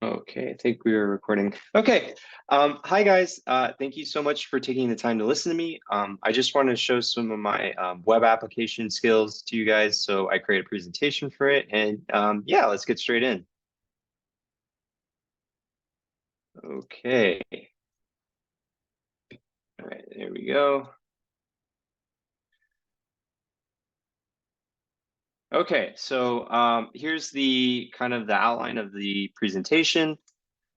Okay, I think we were recording. Okay. Hi guys. Thank you so much for taking the time to listen to me. I just want to show some of my web application skills to you guys. So I create a presentation for it. And yeah, let's get straight in. Okay. All right, there we go. Okay, so here's the kind of the outline of the presentation.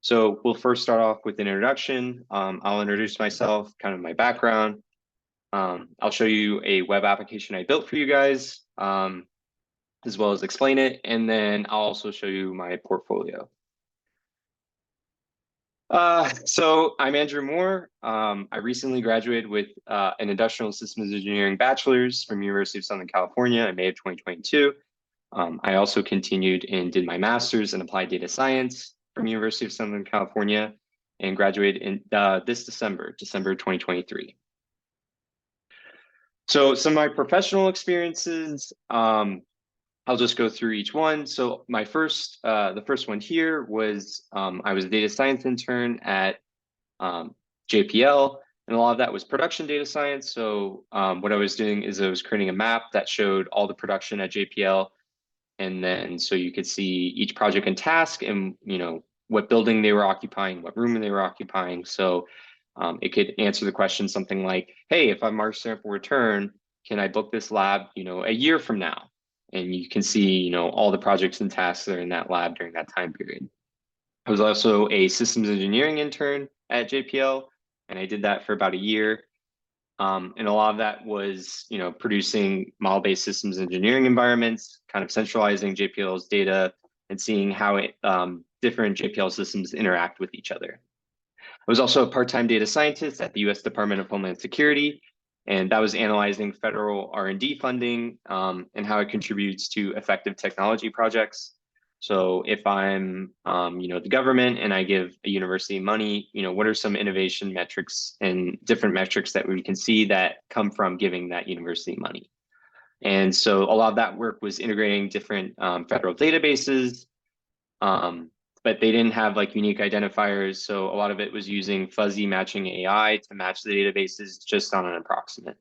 So we'll first start off with an introduction. I'll introduce myself, kind of my background. I'll show you a web application I built for you guys, as well as explain it. And then I'll also show you my portfolio. So I'm Andrew Moore. I recently graduated with an industrial systems engineering bachelor's from University of Southern California in May of 2022. I also continued and did my master's in applied data science from University of Southern California and graduated in this December 2023. So some of my professional experiences, I'll just go through each one. So the first one here was I was a data science intern at JPL, and a lot of that was production data science. So what I was doing is I was creating a map that showed all the production at JPL, and then so you could see each project and task, and what building they were occupying, what room they were occupying. So it could answer the question something like, "Hey, if I'm March sample return, can I book this lab, a year from now?" And you can see, all the projects and tasks that are in that lab during that time period. I was also a systems engineering intern at JPL, and I did that for about a year. And a lot of that was, producing model-based systems engineering environments, kind of centralizing JPL's data and seeing how different JPL systems interact with each other. I was also a part-time data scientist at the U.S. Department of Homeland Security, and that was analyzing federal R&D funding and how it contributes to effective technology projects. So if I'm, the government and I give a university money, what are some innovation metrics and different metrics that we can see that come from giving that university money? And so a lot of that work was integrating different federal databases, but they didn't have like unique identifiers. So a lot of it was using fuzzy matching AI to match the databases just on an approximate.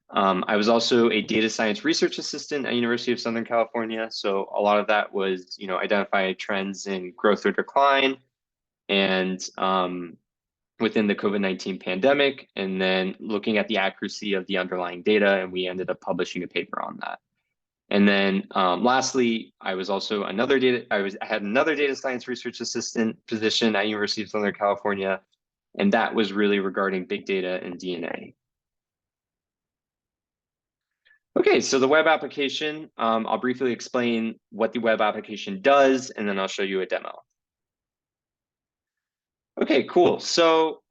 I was also a data science research assistant at University of Southern California. So a lot of that was, identify trends in growth or decline and within the COVID-19 pandemic, and then looking at the accuracy of the underlying data. And we ended up publishing a paper on that. And then lastly, I had another data science research assistant position at University of Southern California, and that was really regarding big data and DNA. Okay, so the web application, I'll briefly explain what the web application does, and then I'll show you a demo. Okay, cool. So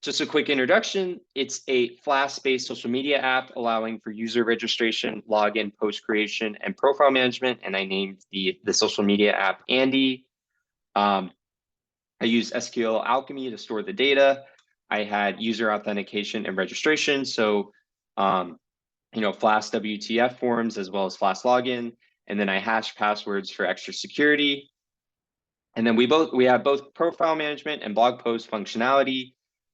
just a quick introduction. It's a Flask-based social media app allowing for user registration, login, post creation, and profile management. And I named the social media app Andy. I use SQL Alchemy to store the data. I had user authentication and registration. So, Flask WTF forms as well as Flask login. And then I hash passwords for extra security. And then we have both profile management and blog post functionality.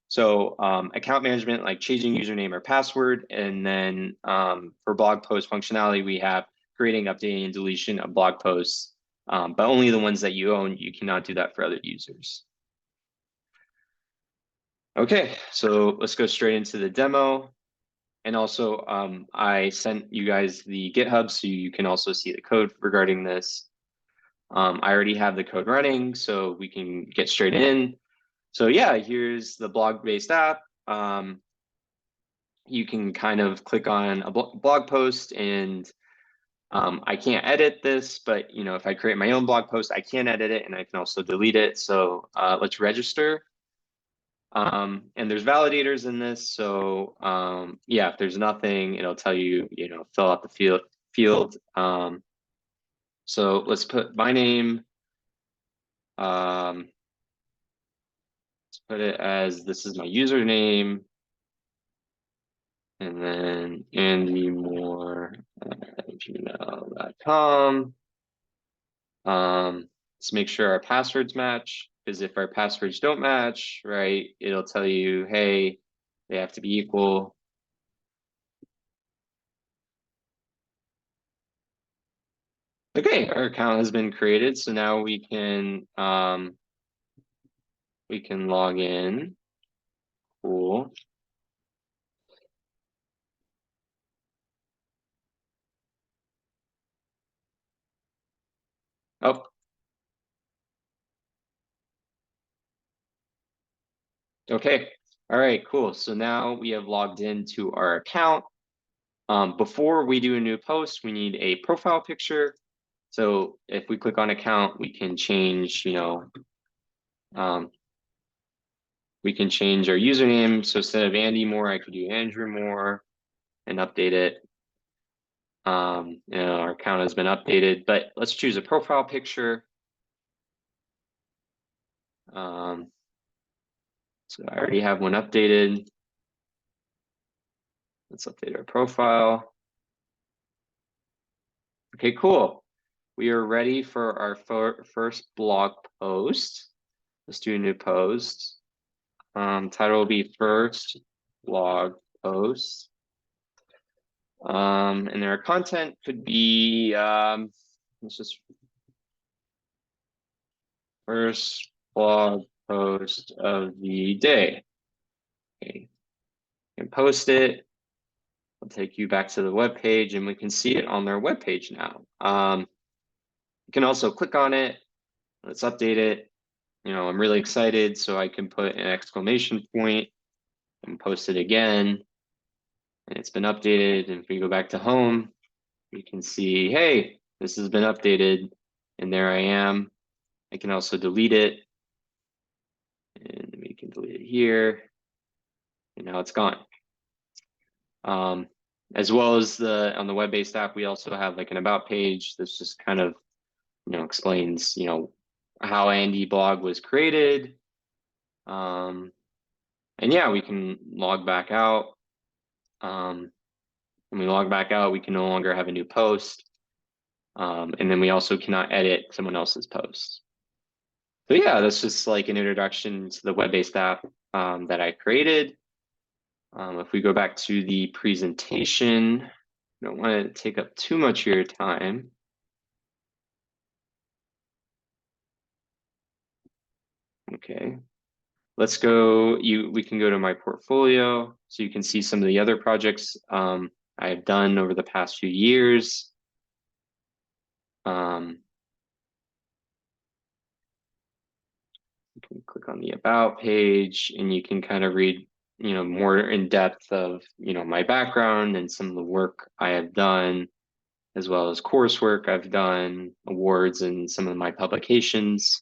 So account management, like changing username or password. And then for blog post functionality, we have creating, updating, and deletion of blog posts, but only the ones that you own. You cannot do that for other users. Okay, so let's go straight into the demo. And also, I sent you guys the GitHub so you can also see the code regarding this. I already have the code running, so we can get straight in. So yeah, here's the blog-based app. You can kind of click on a blog post, and I can't edit this, but if I create my own blog post, I can edit it, and I can also delete it. So let's register. And there's validators in this. So yeah, if there's nothing, it'll tell you, fill out the field. So let's put my name. Let's put it as this is my username. And then Andy Moore at gmail.com. Let's make sure our passwords match, because if our passwords don't match, right, it'll tell you, hey, they have to be equal. Okay, our account has been created, so now we can log in. Cool. Oh. Okay. All right, cool. So now we have logged into our account. Before we do a new post, we need a profile picture. So if we click on account, we can change, we can change our username. So instead of Andy Moore, I could do Andrew Moore and update it. Our account has been updated, but let's choose a profile picture. So I already have one updated. Let's update our profile. Okay, cool. We are ready for our first blog post. Let's do a new post. Title will be first blog post. And our content could be, let's just first blog post of the day. Okay, and post it. I'll take you back to the web page, and we can see it on their web page now. You can also click on it. Let's update it. I'm really excited, so I can put an exclamation point and post it again. And it's been updated. And if we go back to home, we can see, hey, this has been updated. And there I am. I can also delete it. And we can delete it here. And now it's gone. As well as on the web-based app, we also have like an about page that's just kind of, explains, how Andy blog was created. And yeah, we can log back out. When we log back out, we can no longer have a new post. And then we also cannot edit someone else's post. So yeah, that's just like an introduction to the web-based app that I created. If we go back to the presentation, I don't want to take up too much of your time. Okay, let's go. We can go to my portfolio, so you can see some of the other projects I've done over the past few years. You can click on the about page, and you can kind of read, more in depth of, my background and some of the work I have done, as well as coursework I've done, awards, and some of my publications.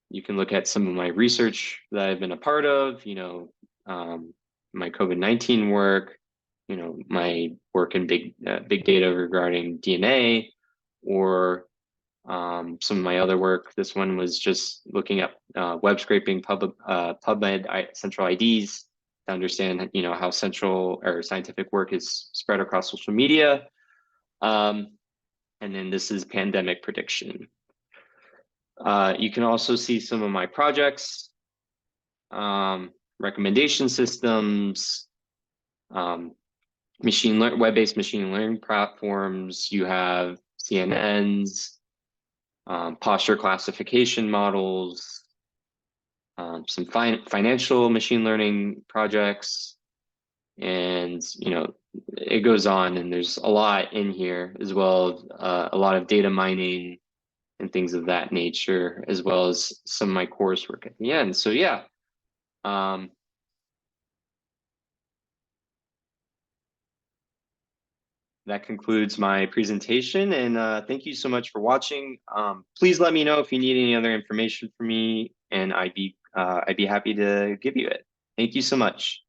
You can look at some of my research that I've been a part of, my COVID-19 work, my work in big data regarding DNA, or some of my other work. This one was just looking at web scraping PubMed central IDs to understand, how central or scientific work is spread across social media. And then this is pandemic prediction. You can also see some of my projects, recommendation systems, web-based machine learning platforms. You have CNNs, posture classification models, some financial machine learning projects, and it goes on, and there's a lot in here, as well as a lot of data mining and things of that nature, as well as some of my coursework at the end. So yeah, that concludes my presentation, and thank you so much for watching. Please let me know if you need any other information from me, and I'd be happy to give you it. Thank you so much.